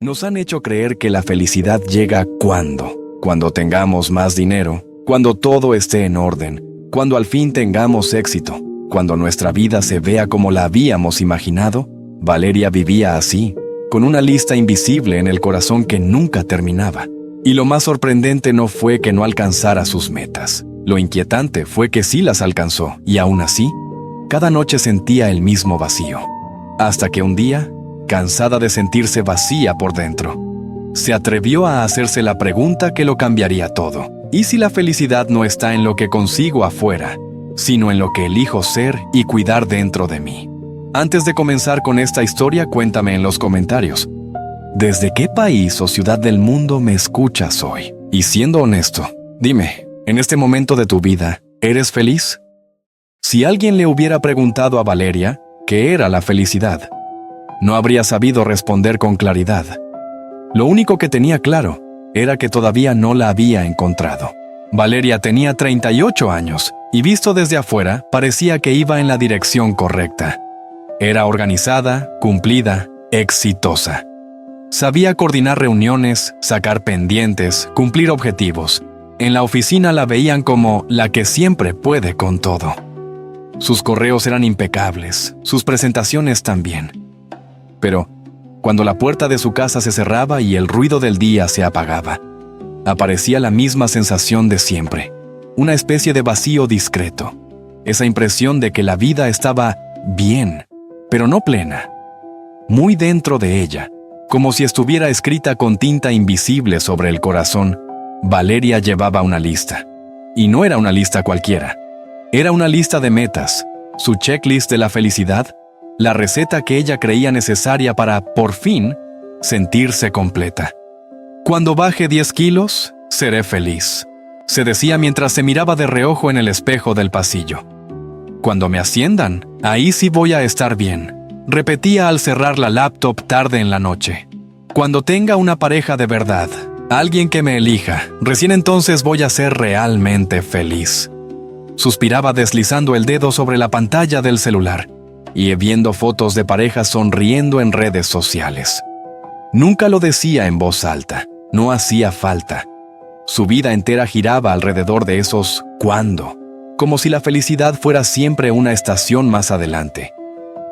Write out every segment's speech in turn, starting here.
Nos han hecho creer que la felicidad llega cuando tengamos más dinero, cuando todo esté en orden, cuando al fin tengamos éxito, cuando nuestra vida se vea como la habíamos imaginado. Valeria vivía así, con una lista invisible en el corazón que nunca terminaba. Y lo más sorprendente no fue que no alcanzara sus metas. Lo inquietante fue que sí las alcanzó, y aún así, cada noche sentía el mismo vacío. Hasta que un día, cansada de sentirse vacía por dentro, se atrevió a hacerse la pregunta que lo cambiaría todo. ¿Y si la felicidad no está en lo que consigo afuera, sino en lo que elijo ser y cuidar dentro de mí? Antes de comenzar con esta historia, cuéntame en los comentarios, ¿desde qué país o ciudad del mundo me escuchas hoy? Y siendo honesto, dime, en este momento de tu vida, ¿eres feliz? Si alguien le hubiera preguntado a Valeria qué era la felicidad, no habría sabido responder con claridad. Lo único que tenía claro era que todavía no la había encontrado. Valeria tenía 38 años y visto desde afuera parecía que iba en la dirección correcta. Era organizada, cumplida, exitosa. Sabía coordinar reuniones, sacar pendientes, cumplir objetivos. En la oficina la veían como la que siempre puede con todo. Sus correos eran impecables, sus presentaciones también. Pero cuando la puerta de su casa se cerraba y el ruido del día se apagaba, aparecía la misma sensación de siempre, una especie de vacío discreto, esa impresión de que la vida estaba bien, pero no plena, muy dentro de ella, como si estuviera escrita con tinta invisible sobre el corazón. Valeria llevaba una lista, y no era una lista cualquiera, era una lista de metas, su checklist de la felicidad, la receta que ella creía necesaria para, por fin, sentirse completa. Cuando baje 10 kilos, seré feliz, se decía mientras se miraba de reojo en el espejo del pasillo. Cuando me asciendan, ahí sí voy a estar bien, repetía al cerrar la laptop tarde en la noche. Cuando tenga una pareja de verdad, alguien que me elija, recién entonces voy a ser realmente feliz. Suspiraba deslizando el dedo sobre la pantalla del celular y viendo fotos de parejas sonriendo en redes sociales. Nunca lo decía en voz alta, no hacía falta. Su vida entera giraba alrededor de esos «cuándo», como si la felicidad fuera siempre una estación más adelante,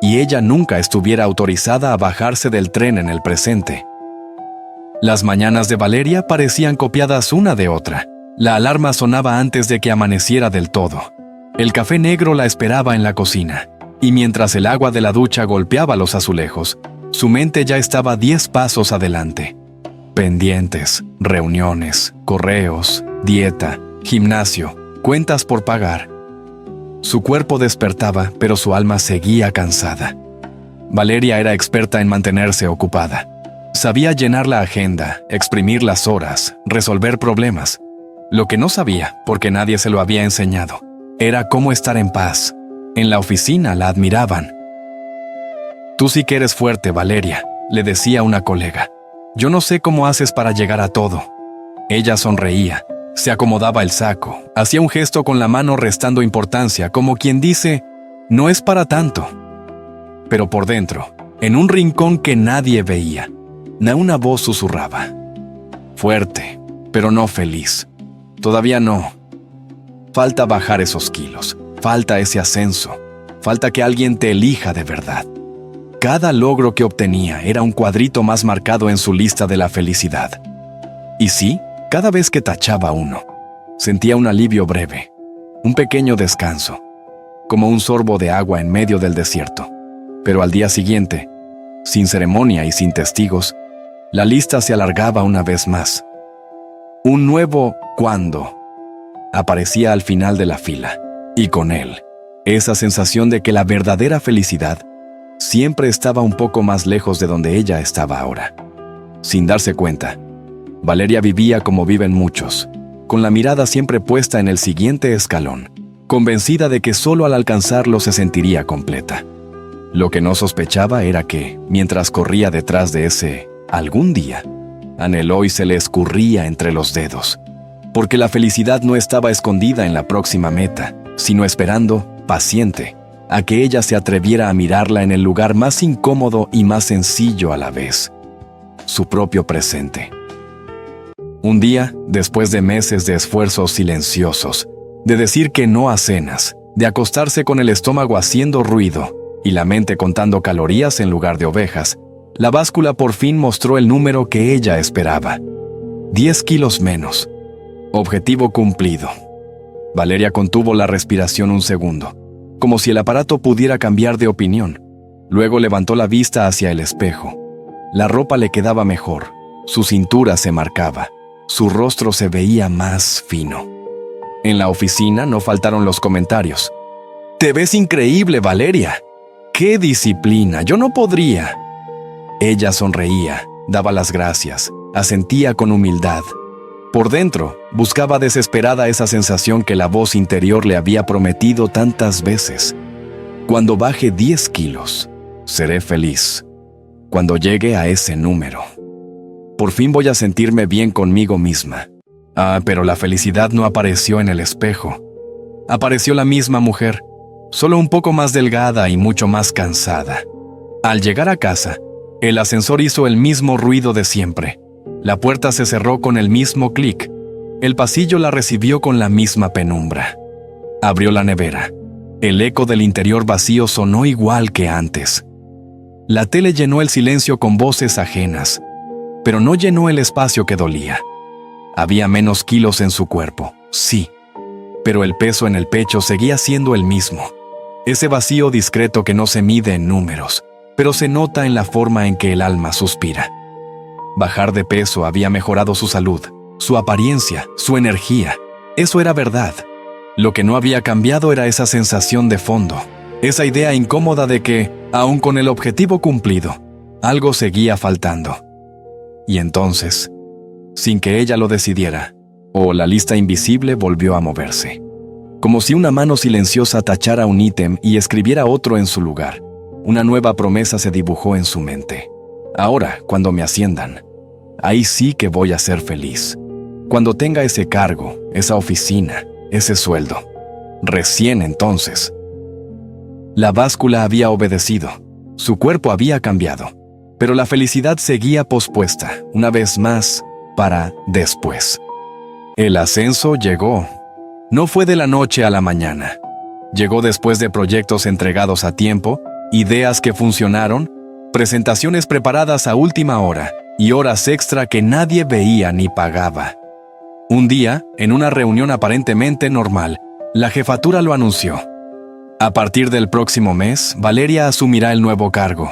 y ella nunca estuviera autorizada a bajarse del tren en el presente. Las mañanas de Valeria parecían copiadas una de otra. La alarma sonaba antes de que amaneciera del todo. El café negro la esperaba en la cocina, y mientras el agua de la ducha golpeaba los azulejos, su mente ya estaba 10 pasos adelante. Pendientes, reuniones, correos, dieta, gimnasio, cuentas por pagar. Su cuerpo despertaba, pero su alma seguía cansada. Valeria era experta en mantenerse ocupada. Sabía llenar la agenda, exprimir las horas, resolver problemas. Lo que no sabía, porque nadie se lo había enseñado, era cómo estar en paz. En la oficina la admiraban. «Tú sí que eres fuerte, Valeria», le decía una colega. «Yo no sé cómo haces para llegar a todo». Ella sonreía, se acomodaba el saco, hacía un gesto con la mano restando importancia, como quien dice, «No es para tanto». Pero por dentro, en un rincón que nadie veía, una voz susurraba. «Fuerte, pero no feliz. Todavía no. Falta bajar esos kilos. Falta ese ascenso. Falta que alguien te elija de verdad». Cada logro que obtenía era un cuadrito más marcado en su lista de la felicidad. Y sí, cada vez que tachaba uno, sentía un alivio breve, un pequeño descanso, como un sorbo de agua en medio del desierto. Pero al día siguiente, sin ceremonia y sin testigos, la lista se alargaba una vez más. Un nuevo «cuándo» aparecía al final de la fila, y con él, esa sensación de que la verdadera felicidad siempre estaba un poco más lejos de donde ella estaba ahora. Sin darse cuenta, Valeria vivía como viven muchos, con la mirada siempre puesta en el siguiente escalón, convencida de que solo al alcanzarlo se sentiría completa. Lo que no sospechaba era que, mientras corría detrás de ese algún día, anheló y se le escurría entre los dedos, porque la felicidad no estaba escondida en la próxima meta, sino esperando, paciente, a que ella se atreviera a mirarla en el lugar más incómodo y más sencillo a la vez. su propio presente. Un día, después de meses de esfuerzos silenciosos, de decir que no a cenas, de acostarse con el estómago haciendo ruido y la mente contando calorías en lugar de ovejas, la báscula por fin mostró el número que ella esperaba. 10 kilos menos. Objetivo cumplido. Valeria contuvo la respiración un segundo, como si el aparato pudiera cambiar de opinión. Luego levantó la vista hacia el espejo. La ropa le quedaba mejor, su cintura se marcaba, su rostro se veía más fino. En la oficina no faltaron los comentarios. «Te ves increíble, Valeria. ¡Qué disciplina! Yo no podría». Ella sonreía, daba las gracias, asentía con humildad. Por dentro, buscaba desesperada esa sensación que la voz interior le había prometido tantas veces. Cuando baje 10 kilos, seré feliz. Cuando llegue a ese número, por fin voy a sentirme bien conmigo misma. Pero la felicidad no apareció en el espejo. Apareció la misma mujer, solo un poco más delgada y mucho más cansada. Al llegar a casa, el ascensor hizo el mismo ruido de siempre. La puerta se cerró con el mismo clic. El pasillo la recibió con la misma penumbra. Abrió la nevera. El eco del interior vacío sonó igual que antes. La tele llenó el silencio con voces ajenas, pero no llenó el espacio que dolía. Había menos kilos en su cuerpo, sí, pero el peso en el pecho seguía siendo el mismo. Ese vacío discreto que no se mide en números, pero se nota en la forma en que el alma suspira. Bajar de peso había mejorado su salud, su apariencia, su energía. Eso era verdad. Lo que no había cambiado era esa sensación de fondo, esa idea incómoda de que, aun con el objetivo cumplido, algo seguía faltando. Y entonces, sin que ella lo decidiera, la lista invisible volvió a moverse. Como si una mano silenciosa tachara un ítem y escribiera otro en su lugar. Una nueva promesa se dibujó en su mente. Ahora, cuando me asciendan, ahí sí que voy a ser feliz. Cuando tenga ese cargo, esa oficina, ese sueldo. Recién entonces. La báscula había obedecido. Su cuerpo había cambiado. Pero la felicidad seguía pospuesta, una vez más, para después. El ascenso llegó. No fue de la noche a la mañana. Llegó después de proyectos entregados a tiempo, ideas que funcionaron, presentaciones preparadas a última hora y horas extra que nadie veía ni pagaba. Un día, en una reunión aparentemente normal, la jefatura lo anunció. A partir del próximo mes, Valeria asumirá el nuevo cargo.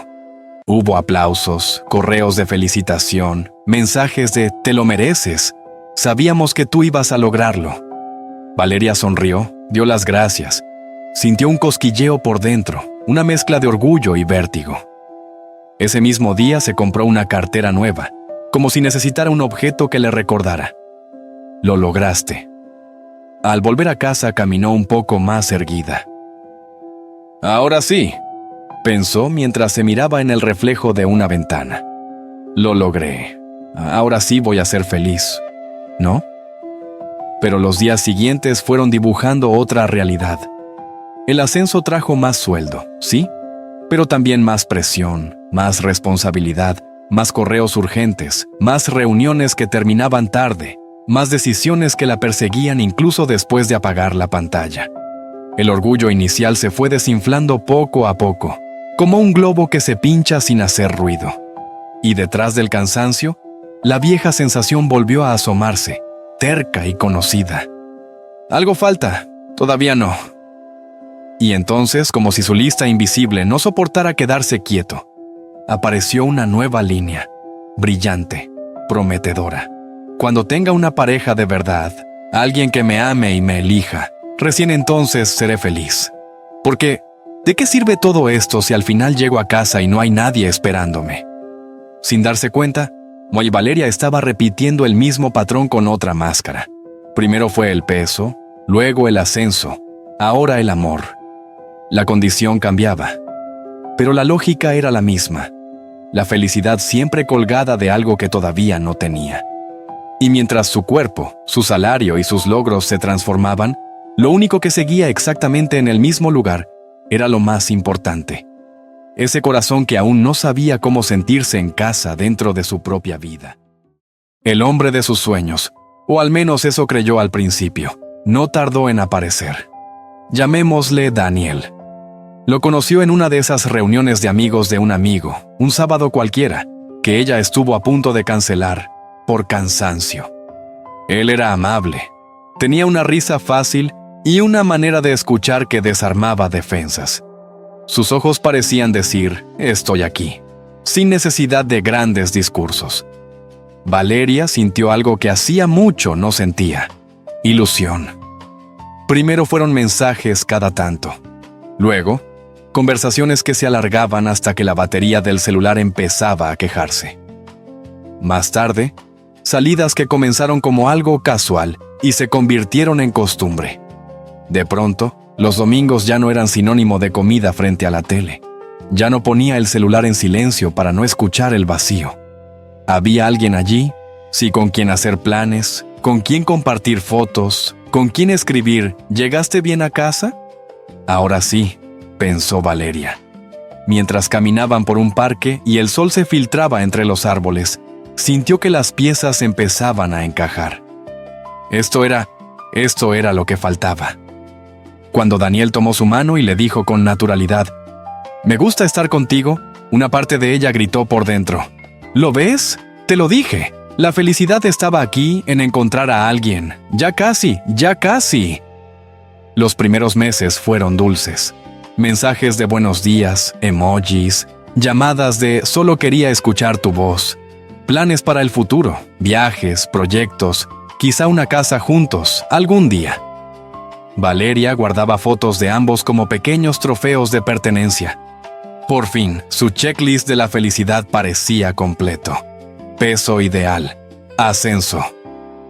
Hubo aplausos, correos de felicitación, mensajes de «te lo mereces». Sabíamos que tú ibas a lograrlo. Valeria sonrió, dio las gracias. Sintió un cosquilleo por dentro, una mezcla de orgullo y vértigo. Ese mismo día se compró una cartera nueva, como si necesitara un objeto que le recordara. Lo lograste. Al volver a casa caminó un poco más erguida. Ahora sí, pensó mientras se miraba en el reflejo de una ventana. Lo logré. Ahora sí voy a ser feliz, ¿no? Pero los días siguientes fueron dibujando otra realidad. El ascenso trajo más sueldo, sí, pero también más presión, más responsabilidad, más correos urgentes, más reuniones que terminaban tarde, más decisiones que la perseguían incluso después de apagar la pantalla. El orgullo inicial se fue desinflando poco a poco, como un globo que se pincha sin hacer ruido. Y detrás del cansancio, la vieja sensación volvió a asomarse, terca y conocida. Algo falta, todavía no. Y entonces, como si su lista invisible no soportara quedarse quieto, apareció una nueva línea, brillante, prometedora. Cuando tenga una pareja de verdad, alguien que me ame y me elija, recién entonces seré feliz. Porque, ¿de qué sirve todo esto si al final llego a casa y no hay nadie esperándome? Sin darse cuenta, Valeria estaba repitiendo el mismo patrón con otra máscara. Primero fue el peso, luego el ascenso, ahora el amor. La condición cambiaba, pero la lógica era la misma. La felicidad siempre colgada de algo que todavía no tenía. Y mientras su cuerpo, su salario y sus logros se transformaban, lo único que seguía exactamente en el mismo lugar era lo más importante: ese corazón que aún no sabía cómo sentirse en casa dentro de su propia vida. El hombre de sus sueños, o al menos eso creyó al principio, no tardó en aparecer. Llamémosle Daniel. Lo conoció en una de esas reuniones de amigos de un amigo, un sábado cualquiera, que ella estuvo a punto de cancelar por cansancio. Él era amable, tenía una risa fácil y una manera de escuchar que desarmaba defensas. Sus ojos parecían decir, estoy aquí, sin necesidad de grandes discursos. Valeria sintió algo que hacía mucho no sentía: ilusión. Primero fueron mensajes cada tanto. Luego, conversaciones que se alargaban hasta que la batería del celular empezaba a quejarse. Más tarde, salidas que comenzaron como algo casual y se convirtieron en costumbre. De pronto, los domingos ya no eran sinónimo de comida frente a la tele. Ya no ponía el celular en silencio para no escuchar el vacío. ¿Había alguien allí? Sí, con quien hacer planes, con quien compartir fotos, con quien escribir ¿llegaste bien a casa? Ahora sí, pensó Valeria. Mientras caminaban por un parque y el sol se filtraba entre los árboles, sintió que las piezas empezaban a encajar. Esto era lo que faltaba. Cuando Daniel tomó su mano y le dijo con naturalidad, «Me gusta estar contigo», una parte de ella gritó por dentro, «¿Lo ves? Te lo dije. La felicidad estaba aquí en encontrar a alguien. Ya casi, ya casi». Los primeros meses fueron dulces. Mensajes de buenos días, emojis, llamadas de «solo quería escuchar tu voz», planes para el futuro, viajes, proyectos, quizá una casa juntos, algún día. Valeria guardaba fotos de ambos como pequeños trofeos de pertenencia. Por fin, su checklist de la felicidad parecía completo. Peso ideal, ascenso,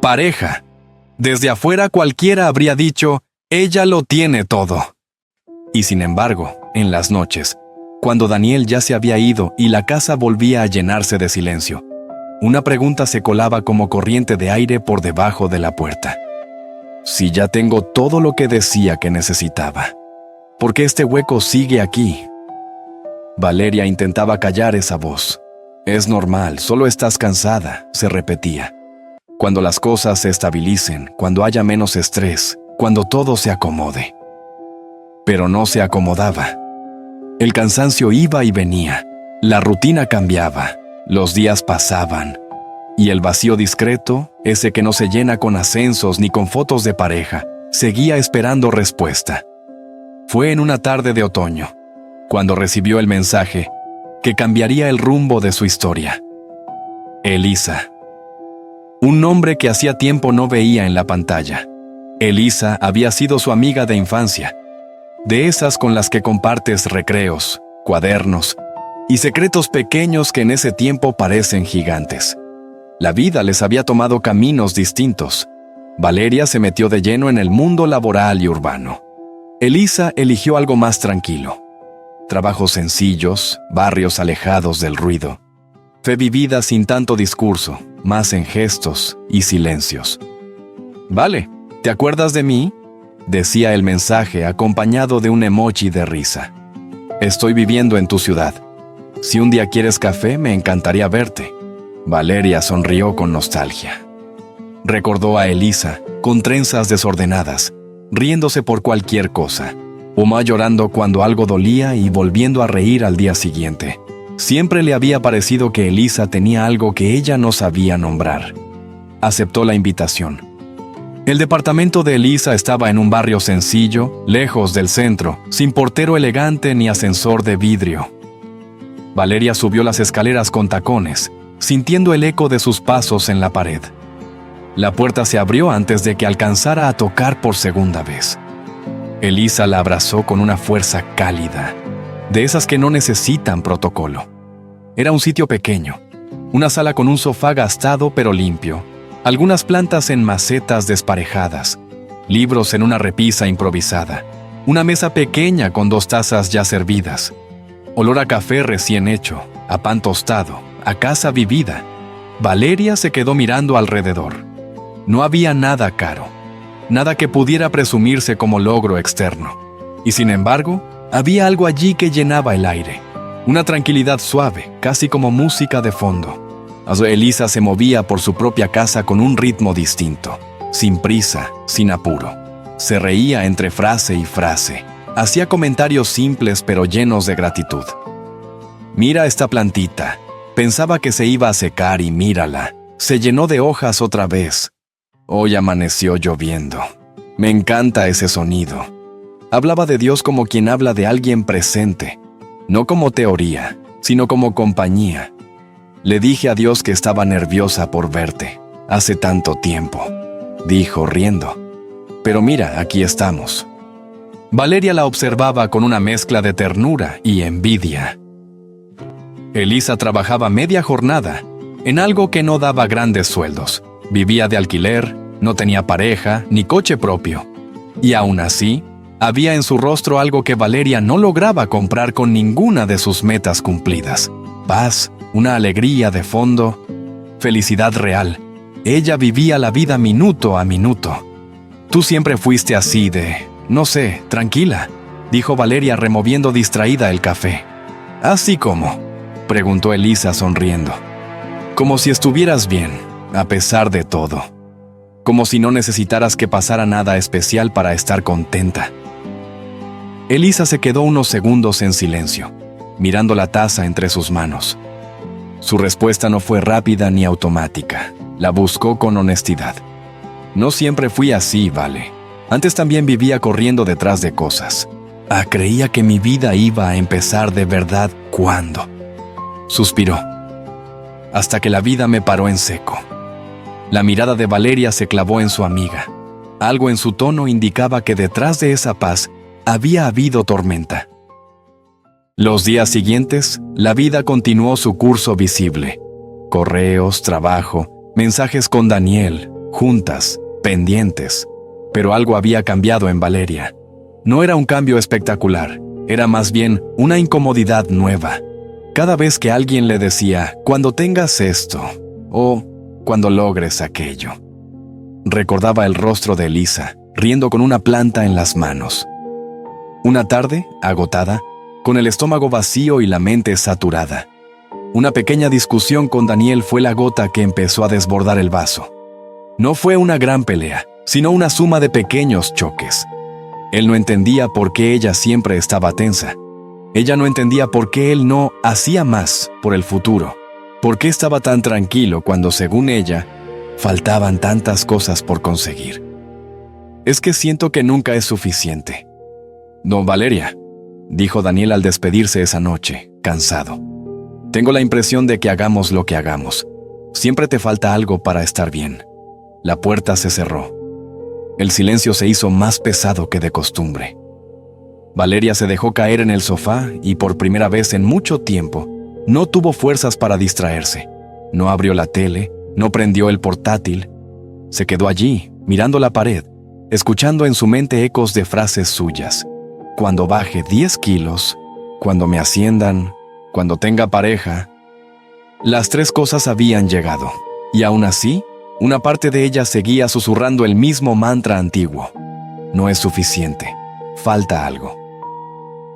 pareja. Desde afuera cualquiera habría dicho, ella lo tiene todo. Y sin embargo, en las noches, cuando Daniel ya se había ido y la casa volvía a llenarse de silencio, una pregunta se colaba como corriente de aire por debajo de la puerta. Si ya tengo todo lo que decía que necesitaba, ¿por qué este hueco sigue aquí? Valeria intentaba callar esa voz. Es normal, solo estás cansada, se repetía. Cuando las cosas se estabilicen, cuando haya menos estrés, cuando todo se acomode. Pero no se acomodaba. El cansancio iba y venía, la rutina cambiaba, los días pasaban. Y el vacío discreto, ese que no se llena con ascensos ni con fotos de pareja, seguía esperando respuesta. Fue en una tarde de otoño, cuando recibió el mensaje que cambiaría el rumbo de su historia. Elisa. Un nombre que hacía tiempo no veía en la pantalla. Elisa había sido su amiga de infancia, de esas con las que compartes recreos, cuadernos y secretos pequeños que en ese tiempo parecen gigantes. La vida les había tomado caminos distintos. Valeria se metió de lleno en el mundo laboral y urbano. Elisa eligió algo más tranquilo. Trabajos sencillos, barrios alejados del ruido. Fe vivida sin tanto discurso, más en gestos y silencios. «Vale, ¿te acuerdas de mí?», decía el mensaje acompañado de un emoji de risa. «Estoy viviendo en tu ciudad. Si un día quieres café, me encantaría verte». Valeria sonrió con nostalgia. Recordó a Elisa, con trenzas desordenadas, riéndose por cualquier cosa, o llorando cuando algo dolía y volviendo a reír al día siguiente. Siempre le había parecido que Elisa tenía algo que ella no sabía nombrar. Aceptó la invitación. El departamento de Elisa estaba en un barrio sencillo, lejos del centro, sin portero elegante ni ascensor de vidrio. Valeria subió las escaleras con tacones, sintiendo el eco de sus pasos en la pared. La puerta se abrió antes de que alcanzara a tocar por segunda vez. Elisa la abrazó con una fuerza cálida, de esas que no necesitan protocolo. Era un sitio pequeño, una sala con un sofá gastado pero limpio, algunas plantas en macetas desparejadas, libros en una repisa improvisada, una mesa pequeña con 2 tazas ya servidas, olor a café recién hecho, a pan tostado, a casa vivida. Valeria se quedó mirando alrededor. No había nada caro, nada que pudiera presumirse como logro externo. Y sin embargo, había algo allí que llenaba el aire. Una tranquilidad suave, casi como música de fondo. Elisa se movía por su propia casa con un ritmo distinto, sin prisa, sin apuro. Se reía entre frase y frase. Hacía comentarios simples pero llenos de gratitud. «Mira esta plantita. Pensaba que se iba a secar y mírala. Se llenó de hojas otra vez. Hoy amaneció lloviendo. Me encanta ese sonido». Hablaba de Dios como quien habla de alguien presente, no como teoría, sino como compañía. «Le dije a Dios que estaba nerviosa por verte. Hace tanto tiempo», dijo riendo. «Pero mira, aquí estamos». Valeria la observaba con una mezcla de ternura y envidia. Elisa trabajaba media jornada en algo que no daba grandes sueldos. Vivía de alquiler, no tenía pareja ni coche propio. Y aún así, había en su rostro algo que Valeria no lograba comprar con ninguna de sus metas cumplidas. Paz, una alegría de fondo, felicidad real. Ella vivía la vida minuto a minuto. «Tú siempre fuiste así no sé, tranquila», dijo Valeria removiendo distraída el café. «¿Así cómo?», preguntó Elisa sonriendo. «Como si estuvieras bien, a pesar de todo. Como si no necesitaras que pasara nada especial para estar contenta». Elisa se quedó unos segundos en silencio, mirando la taza entre sus manos. Su respuesta no fue rápida ni automática. La buscó con honestidad. «No siempre fui así, Vale. Antes también vivía corriendo detrás de cosas. Creía que mi vida iba a empezar de verdad cuando». Suspiró. «Hasta que la vida me paró en seco». La mirada de Valeria se clavó en su amiga. Algo en su tono indicaba que detrás de esa paz había habido tormenta. Los días siguientes, la vida continuó su curso visible. Correos, trabajo, mensajes con Daniel, juntas, pendientes. Pero algo había cambiado en Valeria. No era un cambio espectacular, era más bien una incomodidad nueva. Cada vez que alguien le decía, «cuando tengas esto», o «cuando logres aquello», recordaba el rostro de Elisa, riendo con una planta en las manos. Una tarde, agotada, con el estómago vacío y la mente saturada, una pequeña discusión con Daniel fue la gota que empezó a desbordar el vaso. No fue una gran pelea, sino una suma de pequeños choques. Él no entendía por qué ella siempre estaba tensa. Ella no entendía por qué él no hacía más por el futuro. ¿Por qué estaba tan tranquilo cuando, según ella, faltaban tantas cosas por conseguir? «Es que siento que nunca es suficiente». «No, Valeria», dijo Daniel al despedirse esa noche, cansado. «Tengo la impresión de que hagamos lo que hagamos. Siempre te falta algo para estar bien». La puerta se cerró. El silencio se hizo más pesado que de costumbre. Valeria se dejó caer en el sofá y por primera vez en mucho tiempo no tuvo fuerzas para distraerse. No abrió la tele, no prendió el portátil. Se quedó allí, mirando la pared, escuchando en su mente ecos de frases suyas. «Cuando baje 10 kilos, cuando me asciendan, cuando tenga pareja». Las tres cosas habían llegado, y aún así, una parte de ella seguía susurrando el mismo mantra antiguo. No es suficiente, falta algo.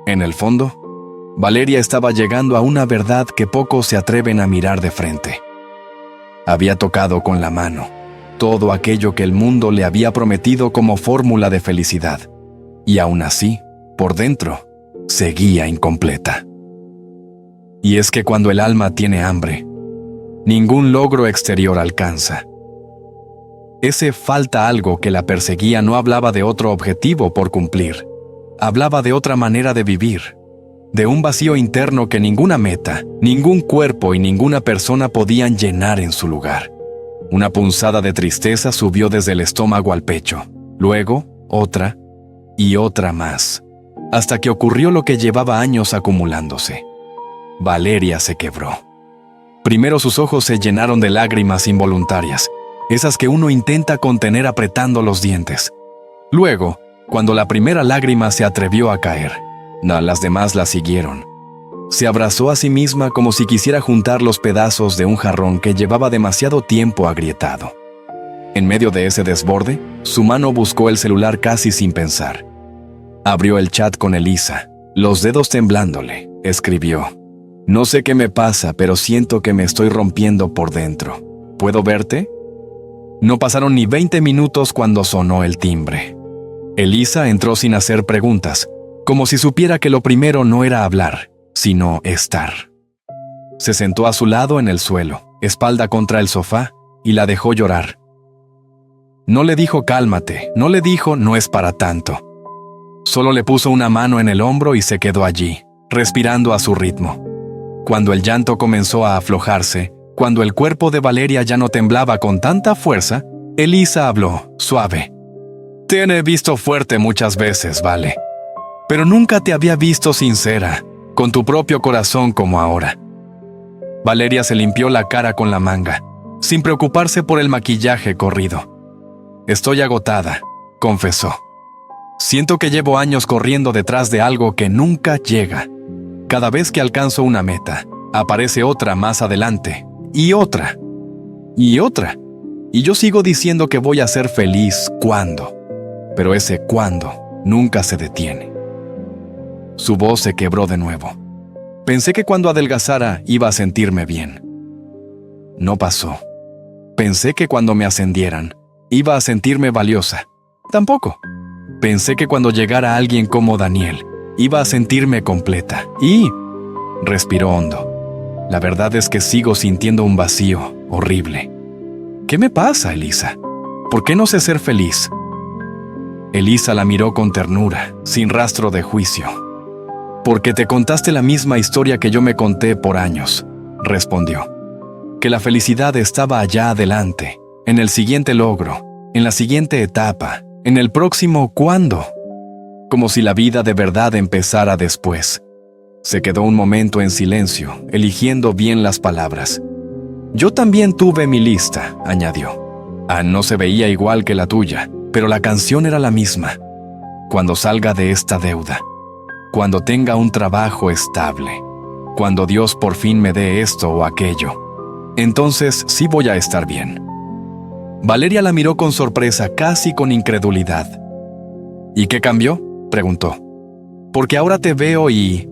En el fondo, Valeria estaba llegando a una verdad que pocos se atreven a mirar de frente. Había tocado con la mano todo aquello que el mundo le había prometido como fórmula de felicidad, y aún así, por dentro, seguía incompleta. Y es que cuando el alma tiene hambre, ningún logro exterior alcanza. Ese falta algo que la perseguía no hablaba de otro objetivo por cumplir. Hablaba de otra manera de vivir, de un vacío interno que ninguna meta, ningún cuerpo y ninguna persona podían llenar en su lugar. Una punzada de tristeza subió desde el estómago al pecho, luego otra y otra más, hasta que ocurrió lo que llevaba años acumulándose. Valeria se quebró. Primero sus ojos se llenaron de lágrimas involuntarias, esas que uno intenta contener apretando los dientes. Luego, cuando la primera lágrima se atrevió a caer, las demás la siguieron. Se abrazó a sí misma como si quisiera juntar los pedazos de un jarrón que llevaba demasiado tiempo agrietado. En medio de ese desborde, su mano buscó el celular casi sin pensar. Abrió el chat con Elisa, los dedos temblándole, escribió: No sé qué me pasa, pero siento que me estoy rompiendo por dentro. ¿Puedo verte? No pasaron ni 20 minutos cuando sonó el timbre. Elisa entró sin hacer preguntas, como si supiera que lo primero no era hablar, sino estar. Se sentó a su lado en el suelo, espalda contra el sofá, y la dejó llorar. No le dijo cálmate, no le dijo no es para tanto. Solo le puso una mano en el hombro y se quedó allí, respirando a su ritmo. Cuando el llanto comenzó a aflojarse, cuando el cuerpo de Valeria ya no temblaba con tanta fuerza, Elisa habló, suave. Te he visto fuerte muchas veces, Vale. Pero nunca te había visto sincera, con tu propio corazón como ahora. Valeria se limpió la cara con la manga, sin preocuparse por el maquillaje corrido. Estoy agotada, confesó. Siento que llevo años corriendo detrás de algo que nunca llega. Cada vez que alcanzo una meta, aparece otra más adelante, y otra, y otra. Y yo sigo diciendo que voy a ser feliz cuando. Pero ese cuando nunca se detiene. Su voz se quebró de nuevo. Pensé que cuando adelgazara iba a sentirme bien. No pasó. Pensé que cuando me ascendieran, iba a sentirme valiosa. Tampoco. Pensé que cuando llegara alguien como Daniel, iba a sentirme completa. Y respiró hondo. La verdad es que sigo sintiendo un vacío horrible. ¿Qué me pasa, Elisa? ¿Por qué no sé ser feliz? Elisa la miró con ternura, sin rastro de juicio. Porque te contaste la misma historia que yo me conté por años, respondió. Que la felicidad estaba allá adelante, en el siguiente logro, en la siguiente etapa, en el próximo ¿cuándo? Como si la vida de verdad empezara después. Se quedó un momento en silencio, eligiendo bien las palabras. Yo también tuve mi lista, añadió. No se veía igual que la tuya, pero la canción era la misma. Cuando salga de esta deuda, cuando tenga un trabajo estable, cuando Dios por fin me dé esto o aquello, entonces sí voy a estar bien. Valeria la miró con sorpresa, casi con incredulidad. ¿Y qué cambió?, preguntó. Porque ahora te veo y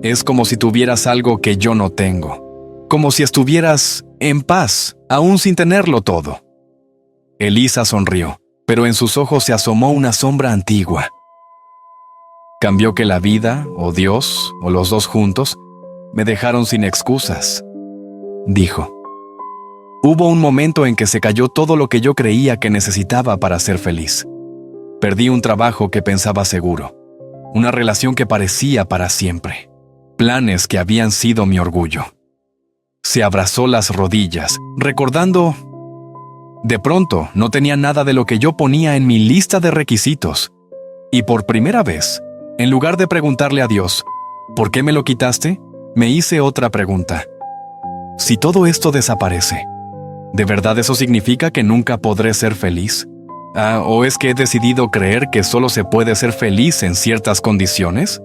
es como si tuvieras algo que yo no tengo, como si estuvieras en paz, aún sin tenerlo todo. Elisa sonrió, pero en sus ojos se asomó una sombra antigua. Cambió que la vida, o Dios, o los dos juntos, me dejaron sin excusas, dijo. Hubo un momento en que se cayó todo lo que yo creía que necesitaba para ser feliz. Perdí un trabajo que pensaba seguro, una relación que parecía para siempre, planes que habían sido mi orgullo. Se abrazó las rodillas, recordando. De pronto, no tenía nada de lo que yo ponía en mi lista de requisitos. Y por primera vez, en lugar de preguntarle a Dios, ¿por qué me lo quitaste?, me hice otra pregunta. Si todo esto desaparece, ¿de verdad eso significa que nunca podré ser feliz? ¿O es que he decidido creer que solo se puede ser feliz en ciertas condiciones?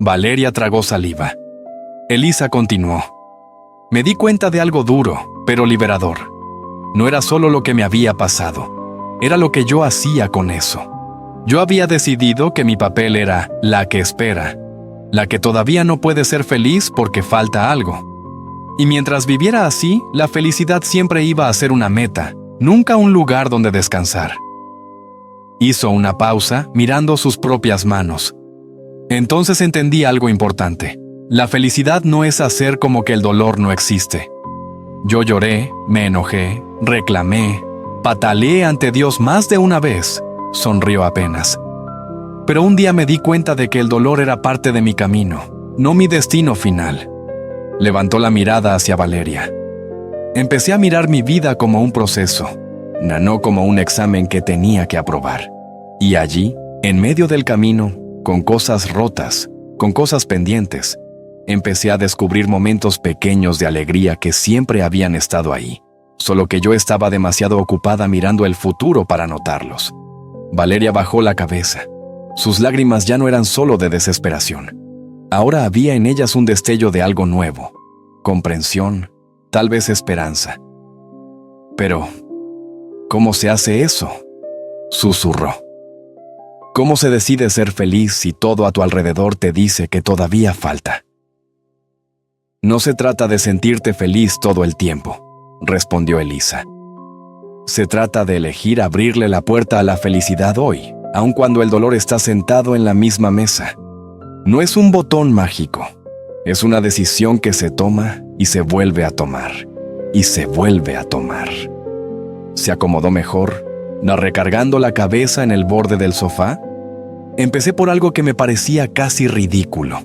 Valeria tragó saliva. Elisa continuó. Me di cuenta de algo duro, pero liberador. No era solo lo que me había pasado, era lo que yo hacía con eso. Yo había decidido que mi papel era la que espera, la que todavía no puede ser feliz porque falta algo. Y mientras viviera así, la felicidad siempre iba a ser una meta, nunca un lugar donde descansar. Hizo una pausa, mirando sus propias manos. Entonces entendí algo importante. La felicidad no es hacer como que el dolor no existe. Yo lloré, me enojé, reclamé, pataleé ante Dios más de una vez, sonrió apenas. Pero un día me di cuenta de que el dolor era parte de mi camino, no mi destino final. Levantó la mirada hacia Valeria. Empecé a mirar mi vida como un proceso, no como un examen que tenía que aprobar. Y allí, en medio del camino, con cosas rotas, con cosas pendientes, empecé a descubrir momentos pequeños de alegría que siempre habían estado ahí, solo que yo estaba demasiado ocupada mirando el futuro para notarlos. Valeria bajó la cabeza. Sus lágrimas ya no eran solo de desesperación. Ahora había en ellas un destello de algo nuevo, comprensión, tal vez esperanza. Pero, ¿cómo se hace eso?, susurró. ¿Cómo se decide ser feliz si todo a tu alrededor te dice que todavía falta? No se trata de sentirte feliz todo el tiempo, respondió Elisa. Se trata de elegir abrirle la puerta a la felicidad hoy, aun cuando el dolor está sentado en la misma mesa. No es un botón mágico, es una decisión que se toma y se vuelve a tomar, y se vuelve a tomar. Se acomodó mejor, recargando la cabeza en el borde del sofá. Empecé por algo que me parecía casi ridículo.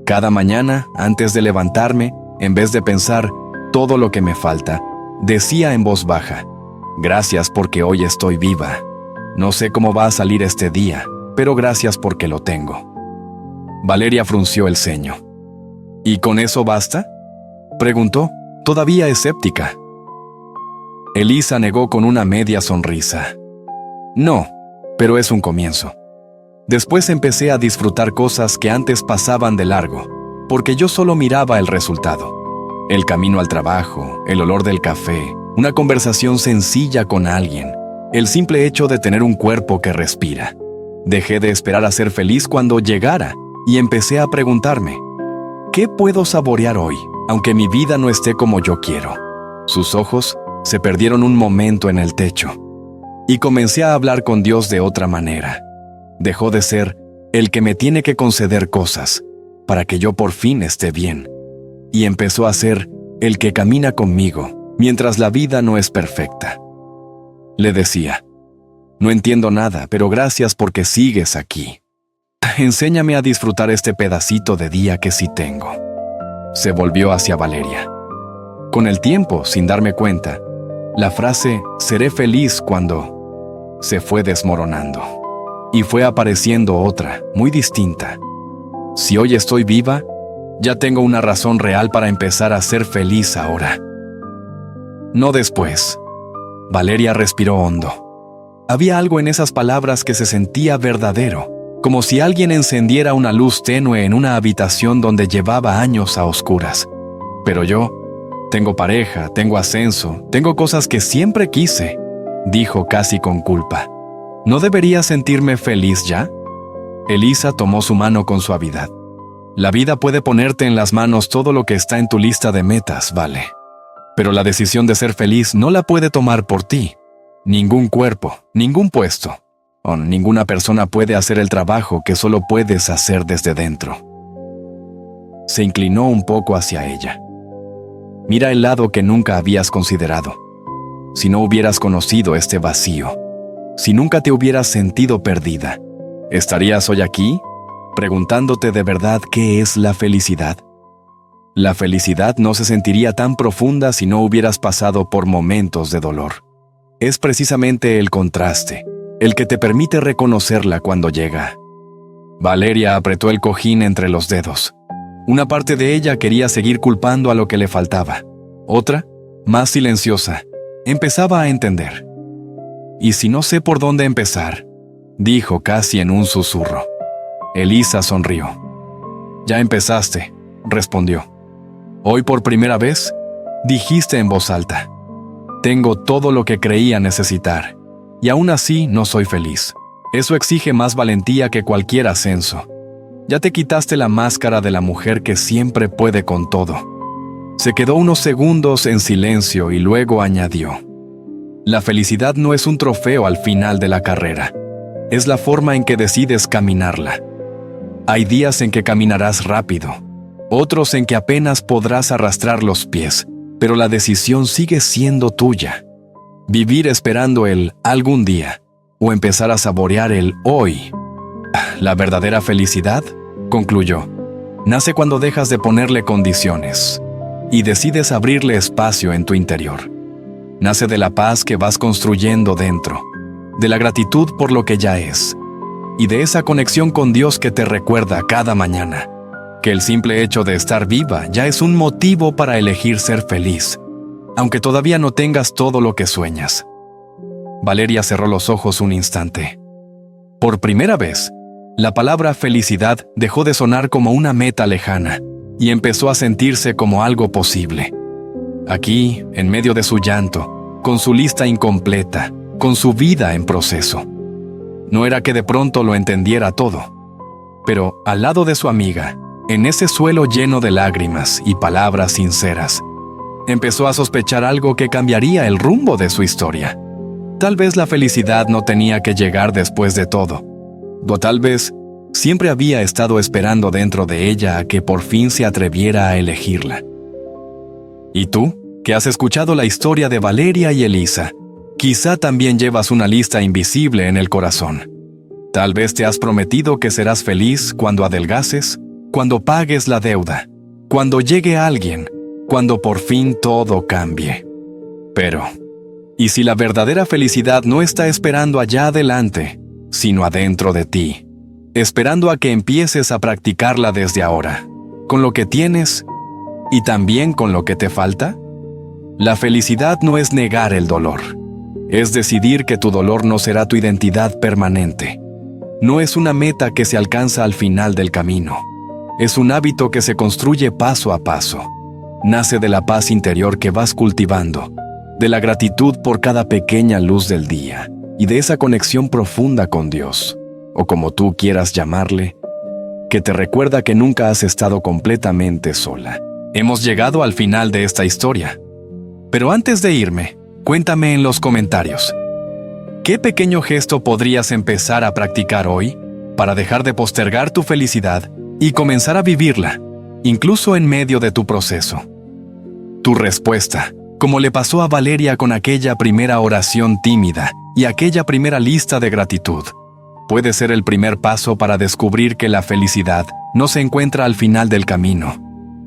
Cada mañana, antes de levantarme, en vez de pensar todo lo que me falta, decía en voz baja: gracias porque hoy estoy viva. No sé cómo va a salir este día, pero gracias porque lo tengo. Valeria frunció el ceño. ¿Y con eso basta?, preguntó, todavía escéptica. Elisa negó con una media sonrisa. No, pero es un comienzo. Después empecé a disfrutar cosas que antes pasaban de largo, porque yo solo miraba el resultado. El camino al trabajo, el olor del café, una conversación sencilla con alguien, el simple hecho de tener un cuerpo que respira. Dejé de esperar a ser feliz cuando llegara y empecé a preguntarme: ¿qué puedo saborear hoy, aunque mi vida no esté como yo quiero? Sus ojos se perdieron un momento en el techo y comencé a hablar con Dios de otra manera. Dejó de ser el que me tiene que conceder cosas para que yo por fin esté bien, y empezó a ser el que camina conmigo mientras la vida no es perfecta. Le decía: no entiendo nada, pero gracias porque sigues aquí. Enséñame a disfrutar este pedacito de día que sí tengo. Se volvió hacia Valeria. Con el tiempo, sin darme cuenta, la frase «seré feliz cuando» se fue desmoronando. Y fue apareciendo otra, muy distinta. Si hoy estoy viva, ya tengo una razón real para empezar a ser feliz ahora. No después. Valeria respiró hondo. Había algo en esas palabras que se sentía verdadero, como si alguien encendiera una luz tenue en una habitación donde llevaba años a oscuras. Pero yo, tengo pareja, tengo ascenso, tengo cosas que siempre quise, dijo casi con culpa. ¿No debería sentirme feliz ya? Elisa tomó su mano con suavidad. La vida puede ponerte en las manos todo lo que está en tu lista de metas, Vale. Pero la decisión de ser feliz no la puede tomar por ti. Ningún cuerpo, ningún puesto, o ninguna persona puede hacer el trabajo que solo puedes hacer desde dentro. Se inclinó un poco hacia ella. Mira el lado que nunca habías considerado. Si no hubieras conocido este vacío, si nunca te hubieras sentido perdida, ¿estarías hoy aquí, preguntándote de verdad qué es la felicidad? La felicidad no se sentiría tan profunda si no hubieras pasado por momentos de dolor. Es precisamente el contraste, el que te permite reconocerla cuando llega. Valeria apretó el cojín entre los dedos. Una parte de ella quería seguir culpando a lo que le faltaba. Otra, más silenciosa, empezaba a entender. «¿Y si no sé por dónde empezar?», dijo casi en un susurro. Elisa sonrió. «Ya empezaste», respondió. «Hoy por primera vez, dijiste en voz alta: tengo todo lo que creía necesitar, y aún así no soy feliz. Eso exige más valentía que cualquier ascenso. Ya te quitaste la máscara de la mujer que siempre puede con todo». Se quedó unos segundos en silencio y luego añadió: «La felicidad no es un trofeo al final de la carrera. Es la forma en que decides caminarla. Hay días en que caminarás rápido, otros en que apenas podrás arrastrar los pies, pero la decisión sigue siendo tuya. Vivir esperando el algún día, o empezar a saborear el hoy. La verdadera felicidad», concluyó, «nace cuando dejas de ponerle condiciones y decides abrirle espacio en tu interior. Nace de la paz que vas construyendo dentro, de la gratitud por lo que ya es, y de esa conexión con Dios que te recuerda cada mañana que el simple hecho de estar viva ya es un motivo para elegir ser feliz, aunque todavía no tengas todo lo que sueñas». Valeria cerró los ojos un instante. Por primera vez, la palabra felicidad dejó de sonar como una meta lejana y empezó a sentirse como algo posible. Aquí, en medio de su llanto, con su lista incompleta, con su vida en proceso. No era que de pronto lo entendiera todo, pero al lado de su amiga, en ese suelo lleno de lágrimas y palabras sinceras, empezó a sospechar algo que cambiaría el rumbo de su historia. Tal vez la felicidad no tenía que llegar después de todo, o tal vez siempre había estado esperando dentro de ella a que por fin se atreviera a elegirla. ¿Y tú, que has escuchado la historia de Valeria y Elisa, quizá también llevas una lista invisible en el corazón? Tal vez te has prometido que serás feliz cuando adelgaces, cuando pagues la deuda, cuando llegue alguien, cuando por fin todo cambie. Pero, ¿y si la verdadera felicidad no está esperando allá adelante, sino adentro de ti, esperando a que empieces a practicarla desde ahora, con lo que tienes y también con lo que te falta? La felicidad no es negar el dolor, es decidir que tu dolor no será tu identidad permanente. No es una meta que se alcanza al final del camino. Es un hábito que se construye paso a paso. Nace de la paz interior que vas cultivando, de la gratitud por cada pequeña luz del día y de esa conexión profunda con Dios, o como tú quieras llamarle, que te recuerda que nunca has estado completamente sola. Hemos llegado al final de esta historia. Pero antes de irme, cuéntame en los comentarios, ¿qué pequeño gesto podrías empezar a practicar hoy para dejar de postergar tu felicidad y comenzar a vivirla, incluso en medio de tu proceso? Tu respuesta, como le pasó a Valeria con aquella primera oración tímida y aquella primera lista de gratitud, puede ser el primer paso para descubrir que la felicidad no se encuentra al final del camino,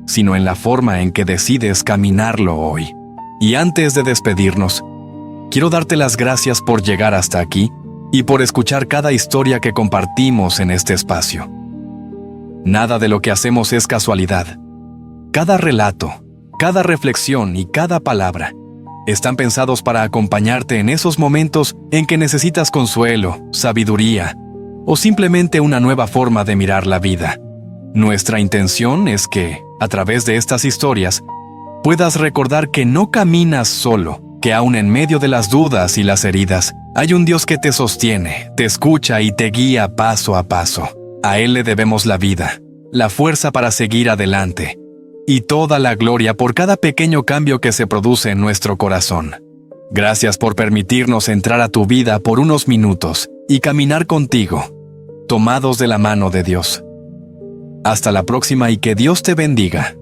sino en la forma en que decides caminarlo hoy. Y antes de despedirnos, quiero darte las gracias por llegar hasta aquí y por escuchar cada historia que compartimos en este espacio. Nada de lo que hacemos es casualidad. Cada relato, cada reflexión y cada palabra están pensados para acompañarte en esos momentos en que necesitas consuelo, sabiduría o simplemente una nueva forma de mirar la vida. Nuestra intención es que, a través de estas historias, puedas recordar que no caminas solo, que aún en medio de las dudas y las heridas, hay un Dios que te sostiene, te escucha y te guía paso a paso. A Él le debemos la vida, la fuerza para seguir adelante, y toda la gloria por cada pequeño cambio que se produce en nuestro corazón. Gracias por permitirnos entrar a tu vida por unos minutos y caminar contigo, tomados de la mano de Dios. Hasta la próxima y que Dios te bendiga.